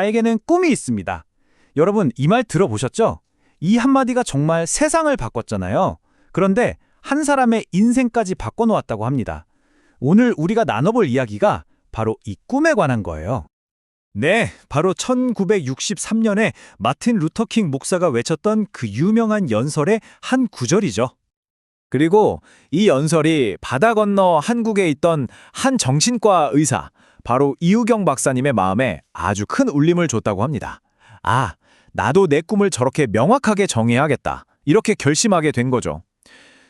나에게는 꿈이 있습니다. 여러분, 이 말 들어보셨죠? 이 한마디가 정말 세상을 바꿨잖아요. 그런데 한 사람의 인생까지 바꿔놓았다고 합니다. 오늘 우리가 나눠볼 이야기가 바로 이 꿈에 관한 거예요. 네, 바로 1963년에 마틴 루터킹 목사가 외쳤던 그 유명한 연설의 한 구절이죠. 그리고 이 연설이 바다 건너 한국에 있던 한 정신과 의사, 바로 이우경 박사님의 마음에 아주 큰 울림을 줬다고 합니다. 아, 나도 내 꿈을 저렇게 명확하게 정해야겠다. 이렇게 결심하게 된 거죠.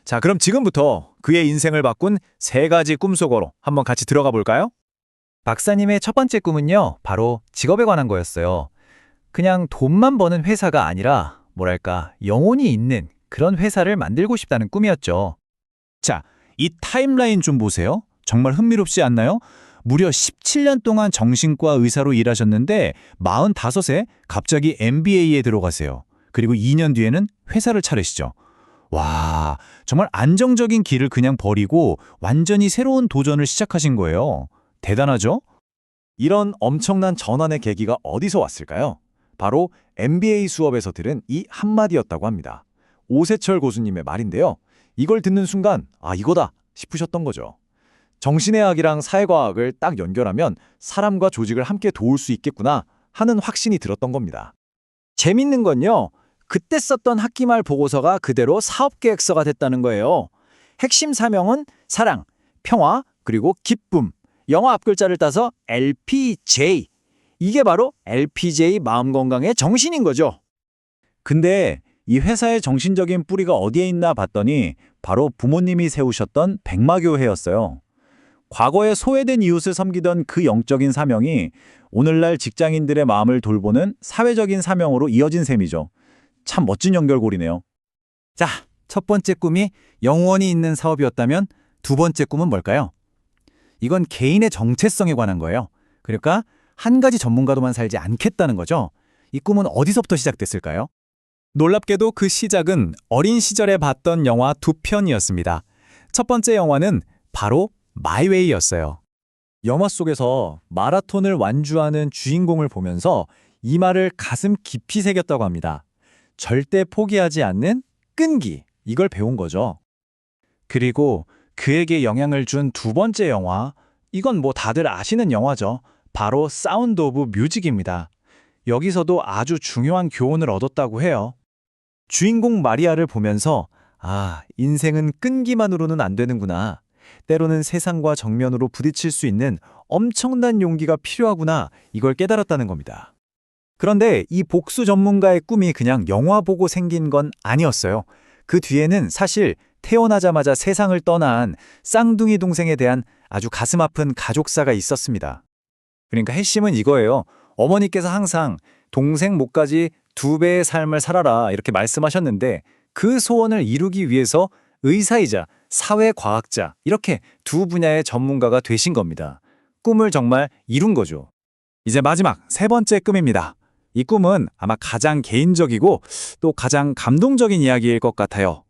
자, 그럼 지금부터 그의 인생을 바꾼 3가지 꿈 속으로 한번 같이 들어가 볼까요? 박사님의 첫 번째 꿈은요, 바로 직업에 관한 거였어요. 그냥 돈만 버는 회사가 아니라 뭐랄까, 영혼이 있는 그런 회사를 만들고 싶다는 꿈이었죠. 자, 이 타임라인 좀 보세요. 정말 흥미롭지 않나요? 무려 17년 동안 정신과 의사로 일하셨는데 45세 갑자기 MBA에 들어가세요. 그리고 2년 뒤에는 회사를 차리시죠. 와, 정말 안정적인 길을 그냥 버리고 완전히 새로운 도전을 시작하신 거예요. 대단하죠? 이런 엄청난 전환의 계기가 어디서 왔을까요? 바로 MBA 수업에서 들은 이 한마디였다고 합니다. 오세철 교수님의 말인데요. 이걸 듣는 순간 아, 이거다 싶으셨던 거죠. 정신의 학이랑 사회과학을 딱 연결하면 사람과 조직을 함께 도울 수 있겠구나 하는 확신이 들었던 겁니다. 재밌는 건요, 그때 썼던 학기말 보고서가 그대로 사업계획서가 됐다는 거예요. 핵심 사명은 사랑, 평화, 그리고 기쁨. 영어 앞글자를 따서 LPJ. 이게 바로 LPJ 마음건강의 정신인 거죠. 근데 이 회사의 정신적인 뿌리가 어디에 있나 봤더니 바로 부모님이 세우셨던 백마교회였어요. 과거에 소외된 이웃을 섬기던 그 영적인 사명이 오늘날 직장인들의 마음을 돌보는 사회적인 사명으로 이어진 셈이죠. 참 멋진 연결고리네요. 자, 첫 번째 꿈이 영원히 있는 사업이었다면 두 번째 꿈은 뭘까요? 이건 개인의 정체성에 관한 거예요. 그러니까 한 가지 전문가도만 살지 않겠다는 거죠. 이 꿈은 어디서부터 시작됐을까요? 놀랍게도 그 시작은 어린 시절에 봤던 영화 2편이었습니다. 첫 번째 영화는 바로 마이웨이였어요. 영화 속에서 마라톤을 완주하는 주인공을 보면서 이 말을 가슴 깊이 새겼다고 합니다. 절대 포기하지 않는 끈기, 이걸 배운 거죠. 그리고 그에게 영향을 준 두 번째 영화, 이건 뭐 다들 아시는 영화죠. 바로 사운드 오브 뮤직입니다. 여기서도 아주 중요한 교훈을 얻었다고 해요. 주인공 마리아를 보면서 아, 인생은 끈기만으로는 안 되는구나. 때로는 세상과 정면으로 부딪힐 수 있는 엄청난 용기가 필요하구나. 이걸 깨달았다는 겁니다. 그런데 이 복수 전문가의 꿈이 그냥 영화 보고 생긴 건 아니었어요. 그 뒤에는 사실 태어나자마자 세상을 떠난 쌍둥이 동생에 대한 아주 가슴 아픈 가족사가 있었습니다. 그러니까 핵심은 이거예요. 어머니께서 항상 동생 목까지 2배의 삶을 살아라 이렇게 말씀하셨는데 그 소원을 이루기 위해서 의사이자 사회과학자 이렇게 두 분야의 전문가가 되신 겁니다. 꿈을 정말 이룬 거죠. 이제 마지막 세 번째 꿈입니다. 이 꿈은 아마 가장 개인적이고 또 가장 감동적인 이야기일 것 같아요.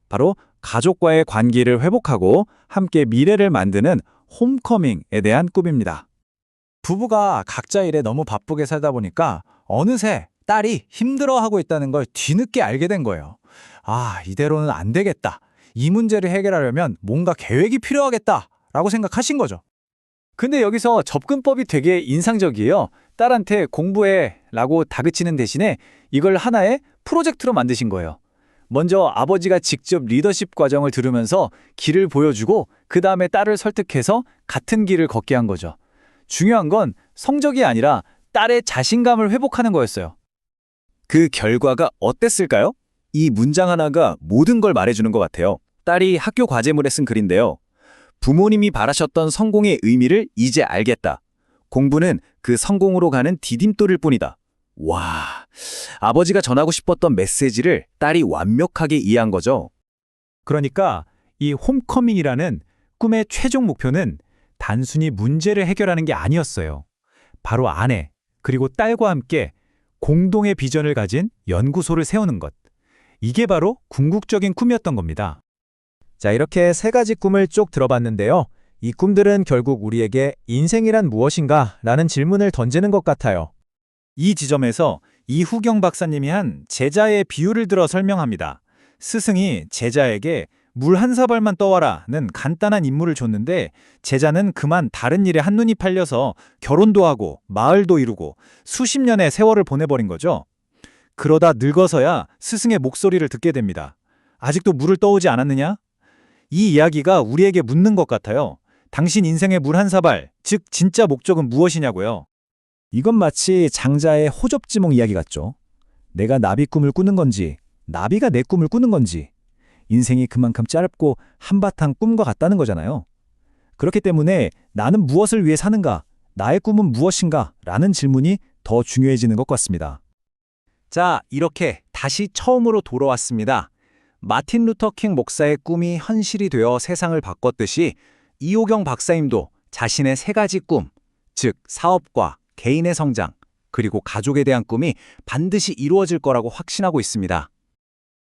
바로 가족과의 관계를 회복하고 함께 미래를 만드는 홈커밍에 대한 꿈입니다. 부부가 각자 일에 너무 바쁘게 살다 보니까 어느새 딸이 힘들어하고 있다는 걸 뒤늦게 알게 된 거예요. 아, 이대로는 안 되겠다. 이 문제를 해결하려면 뭔가 계획이 필요하겠다라고 생각하신 거죠. 근데 여기서 접근법이 되게 인상적이에요. 딸한테 공부해라고 다그치는 대신에 이걸 하나의 프로젝트로 만드신 거예요. 먼저 아버지가 직접 리더십 과정을 들으면서 길을 보여주고 그 다음에 딸을 설득해서 같은 길을 걷게 한 거죠. 중요한 건 성적이 아니라 딸의 자신감을 회복하는 거였어요. 그 결과가 어땠을까요? 이 문장 하나가 모든 걸 말해주는 것 같아요. 딸이 학교 과제물에 쓴 글인데요. 부모님이 바라셨던 성공의 의미를 이제 알겠다. 공부는 그 성공으로 가는 디딤돌일 뿐이다. 와, 아버지가 전하고 싶었던 메시지를 딸이 완벽하게 이해한 거죠. 그러니까 이 홈커밍이라는 꿈의 최종 목표는 단순히 문제를 해결하는 게 아니었어요. 바로 아내, 그리고 딸과 함께 공동의 비전을 가진 연구소를 세우는 것. 이게 바로 궁극적인 꿈이었던 겁니다. 자, 이렇게 3가지 꿈을 쭉 들어봤는데요. 이 꿈들은 결국 우리에게 인생이란 무엇인가? 라는 질문을 던지는 것 같아요. 이 지점에서 이후경 박사님이 한 제자의 비유를 들어 설명합니다. 스승이 제자에게 물 한 사발만 떠와라는 간단한 임무를 줬는데 제자는 그만 다른 일에 한눈이 팔려서 결혼도 하고 마을도 이루고 수십 년의 세월을 보내버린 거죠. 그러다 늙어서야 스승의 목소리를 듣게 됩니다. 아직도 물을 떠오지 않았느냐? 이 이야기가 우리에게 묻는 것 같아요. 당신 인생의 물 한 사발, 즉 진짜 목적은 무엇이냐고요. 이건 마치 장자의 호접지몽 이야기 같죠. 내가 나비 꿈을 꾸는 건지, 나비가 내 꿈을 꾸는 건지, 인생이 그만큼 짧고 한바탕 꿈과 같다는 거잖아요. 그렇기 때문에 나는 무엇을 위해 사는가, 나의 꿈은 무엇인가 라는 질문이 더 중요해지는 것 같습니다. 자, 이렇게 다시 처음으로 돌아왔습니다. 마틴 루터 킹 목사의 꿈이 현실이 되어 세상을 바꿨듯이 이호경 박사님도 자신의 세 가지 꿈, 즉 사업과 개인의 성장, 그리고 가족에 대한 꿈이 반드시 이루어질 거라고 확신하고 있습니다.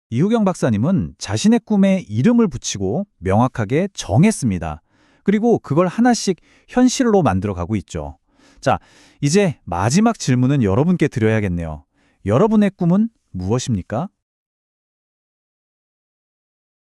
이호경 박사님은 자신의 꿈에 이름을 붙이고 명확하게 정했습니다. 그리고 그걸 하나씩 현실로 만들어가고 있죠. 자, 이제 마지막 질문은 여러분께 드려야겠네요. 여러분의 꿈은 무엇입니까?